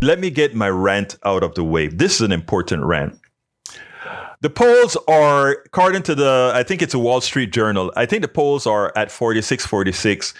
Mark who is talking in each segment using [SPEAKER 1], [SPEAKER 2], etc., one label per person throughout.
[SPEAKER 1] Let me get my rant out of the way. This is an important rant. The polls are, according to I think it's a Wall Street Journal, I think the polls are at 46,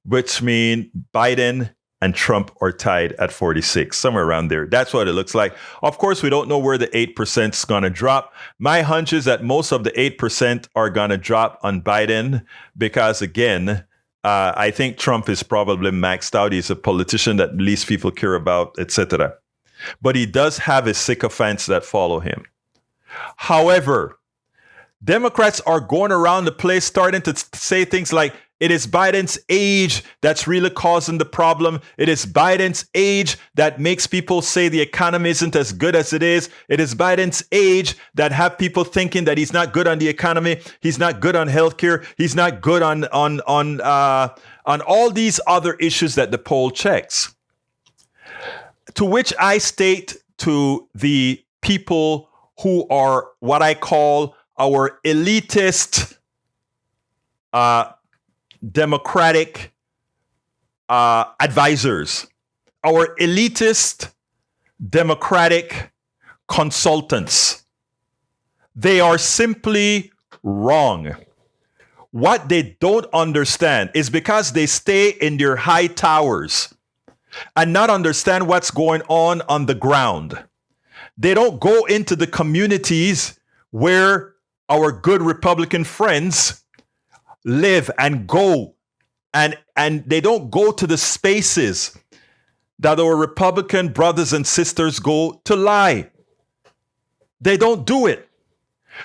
[SPEAKER 1] which means Biden and Trump are tied at 46, somewhere around there. That's what it looks like. Of course, we don't know where the 8% is going to drop. My hunch is that most of the 8% are going to drop on Biden because, again, I think Trump is probably maxed out. He's a politician that least people care about, etc. But he does have his sycophants that follow him. However, Democrats are going around the place starting to say things like, it is Biden's age that's really causing the problem. It is Biden's age that makes people say the economy isn't as good as it is. It is Biden's age that have people thinking that he's not good on the economy. He's not good on healthcare. He's not good on all these other issues that the poll checks. To which I state to the people who are what I call our elitist Democratic advisors, our elitist Democratic consultants. They are simply wrong. What they don't understand is because they stay in their high towers and not understand what's going on the ground. They don't go into the communities where our good Republican friends live and go, and they don't go to the spaces that our Republican brothers and sisters go to lie. They don't do it.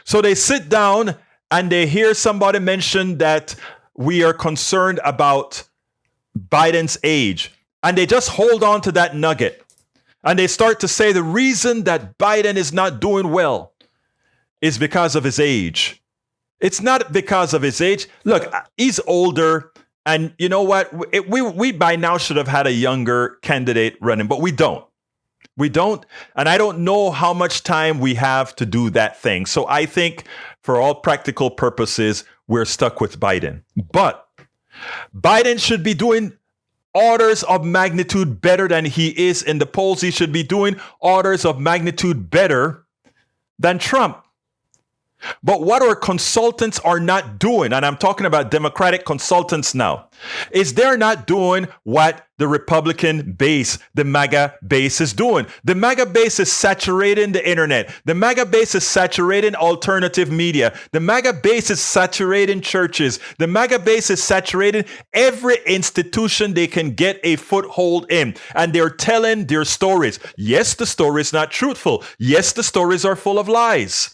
[SPEAKER 1] So they sit down and they hear somebody mention that we are concerned about Biden's age, and they just hold on to that nugget. And they start to say the reason that Biden is not doing well is because of his age. It's not because of his age. Look, he's older. And you know what? We by now should have had a younger candidate running, but we don't. We don't. And I don't know how much time we have to do that thing. So I think for all practical purposes, we're stuck with Biden. But Biden should be doing orders of magnitude better than he is in the polls. He should be doing orders of magnitude better than Trump. But what our consultants are not doing, and I'm talking about Democratic consultants now, is they're not doing what the Republican base, the MAGA base is doing. The MAGA base is saturating the internet. The MAGA base is saturating alternative media. The MAGA base is saturating churches. The MAGA base is saturating every institution they can get a foothold in. And they're telling their stories. Yes, the story is not truthful. Yes, the stories are full of lies.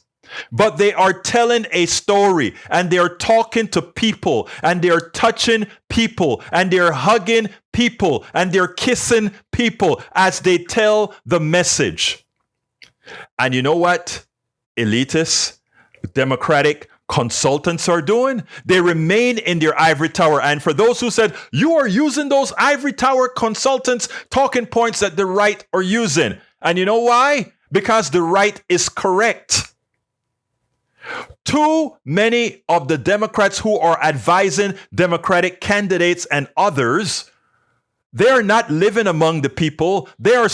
[SPEAKER 1] But they are telling a story, and they're talking to people, and they're touching people, and they're hugging people, and they're kissing people as they tell the message. And you know what elitists, Democratic consultants are doing? They remain in their ivory tower. And for those who said, you are using those ivory tower consultants talking points that the right are using. And you know why? Because the right is correct. Too many of the Democrats who are advising Democratic candidates and others, they are not living among the people. They are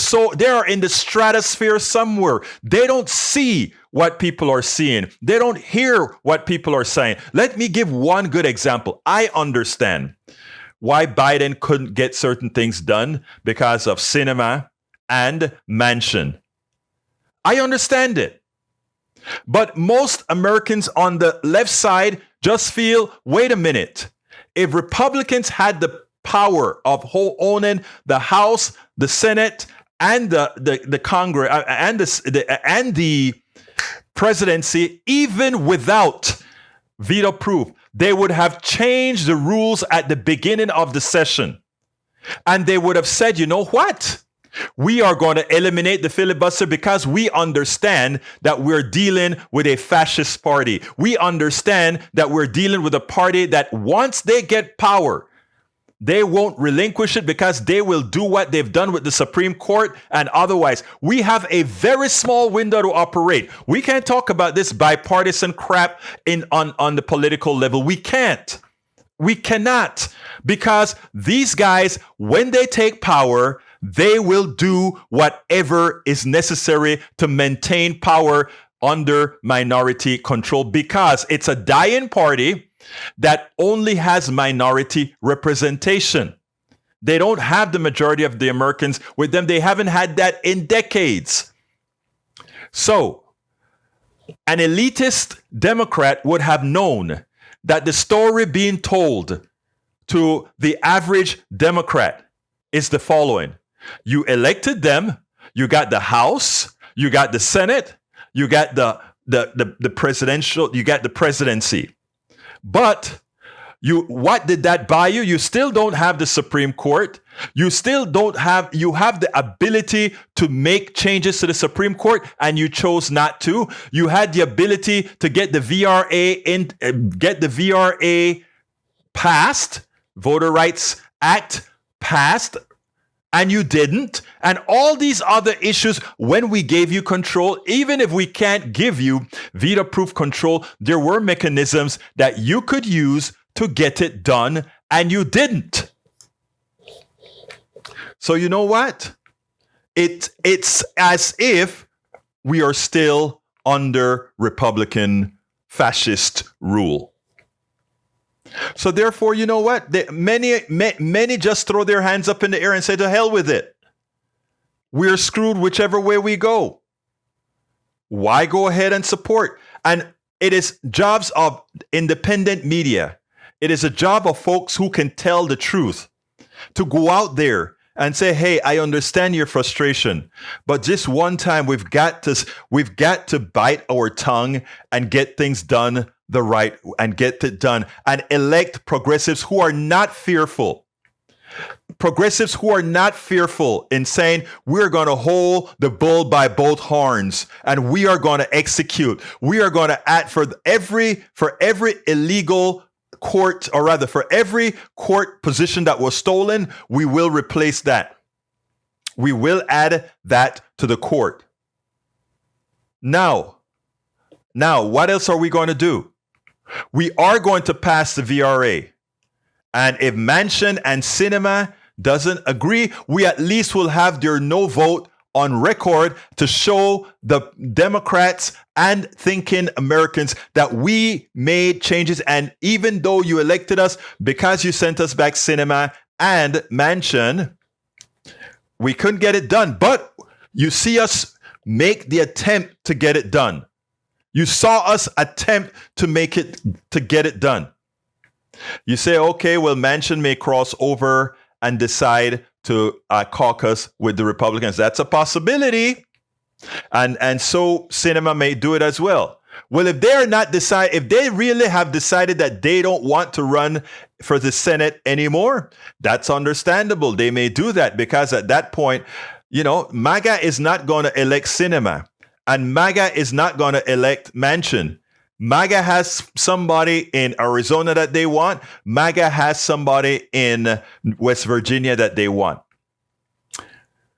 [SPEAKER 1] in the stratosphere somewhere. They don't see what people are seeing. They don't hear what people are saying. Let me give one good example. I understand why Biden couldn't get certain things done because of cinema and Manchin. I understand it. But most Americans on the left side just feel, wait a minute, if Republicans had the power of owning the House, the Senate, and the Congress, and the presidency, even without veto proof, they would have changed the rules at the beginning of the session. And they would have said, you know what? We are going to eliminate the filibuster because we understand that we're dealing with a fascist party. We understand that we're dealing with a party that once they get power, they won't relinquish it because they will do what they've done with the Supreme Court and otherwise. We have a very small window to operate. We can't talk about this bipartisan crap on the political level. We can't. We cannot, because these guys, when they take power, They will do whatever is necessary to maintain power under minority control because it's a dying party that only has minority representation. They don't have the majority of the Americans with them. They haven't had that in decades. So, an elitist Democrat would have known that the story being told to the average Democrat is the following. You elected them, you got the House, you got the Senate, you got the presidential, you got the presidency. But what did that buy you? You still don't have the Supreme Court. You still don't have, you have the ability to make changes to the Supreme Court, and you chose not to. You had the ability to get the VRA passed, Voter Rights Act passed, and you didn't. And all these other issues, when we gave you control, even if we can't give you veto-proof control, there were mechanisms that you could use to get it done, and you didn't. So you know what? It's as if we are still under Republican fascist rule. So therefore, you know what? Many just throw their hands up in the air and say, to hell with it. We're screwed whichever way we go. Why go ahead and support? And it is jobs of independent media. It is a job of folks who can tell the truth to go out there and say, hey, I understand your frustration, but just one time we've got to bite our tongue and get things done the right and get it done and elect progressives who are not fearful. Progressives who are not fearful in saying we're going to hold the bull by both horns and we are going to execute. We are going to act for every illegal court, or rather for every court position that was stolen, we will replace that. We will add that to the court. Now, what else are we going to do? We are going to pass the VRA. And if Manchin and Sinema doesn't agree, we at least will have their no vote on record to show the Democrats and thinking Americans that we made changes. And even though you elected us because you sent us back Sinema and Manchin, we couldn't get it done. But you see us make the attempt to get it done. You saw us attempt to get it done. You say, okay, well, Manchin may cross over and decide to caucus with the Republicans. That's a possibility. And so Sinema may do it as well. Well, if they really have decided that they don't want to run for the Senate anymore, that's understandable. They may do that because at that point, MAGA is not going to elect Sinema and MAGA is not going to elect Manchin. MAGA has somebody in Arizona that they want. MAGA has somebody in West Virginia that they want.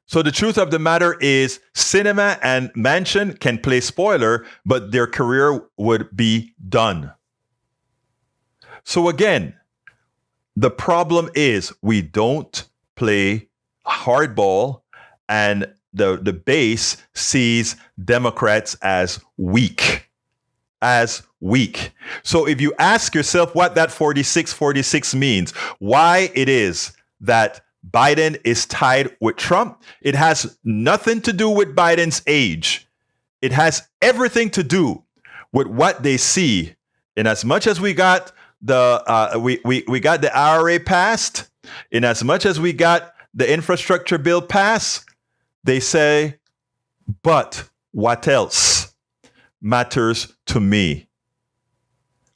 [SPEAKER 1] So the truth of the matter is Sinema and Manchin can play spoiler, but their career would be done. So again, the problem is we don't play hardball, and the base sees Democrats as weak. So if you ask yourself what that 46-46 means, why it is that Biden is tied with Trump, it has nothing to do with Biden's age. It has everything to do with what they see. In as much as we got we got the IRA passed, in as much as we got the infrastructure bill passed, they say, but what else matters to me?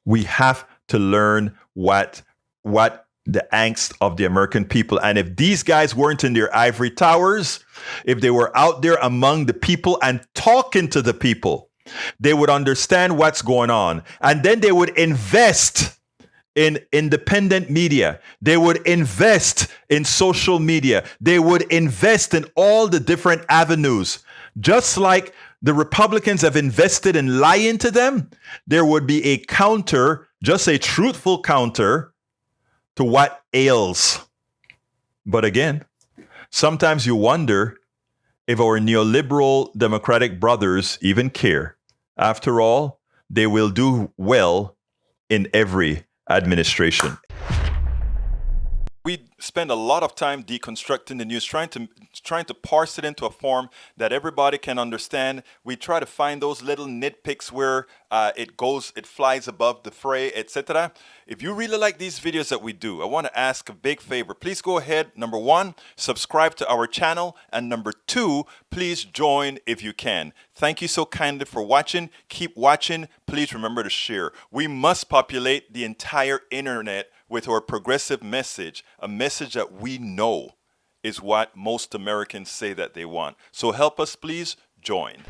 [SPEAKER 1] We have to learn what the angst of the American people. And if these guys weren't in their ivory towers, if they were out there among the people and talking to the people, they would understand what's going on. And then they would invest in independent media. They would invest in social media. They would invest in all the different avenues. Just like the Republicans have invested in lying to them, there would be a counter, just a truthful counter to what ails. But again, Sometimes you wonder if our neoliberal democratic brothers even care. After all, they will do well in every administration. We spend a lot of time deconstructing the news, trying to parse it into a form that everybody can understand. We try to find those little nitpicks where it flies above the fray, etc. If you really like these videos that we do, I want to ask a big favor. Please go ahead. Number one, subscribe to our channel, and number two, please join if you can. Thank you so kindly for watching. Keep watching. Please remember to share. We must populate the entire internet with our progressive message, a message that we know is what most Americans say that they want. So help us, please join.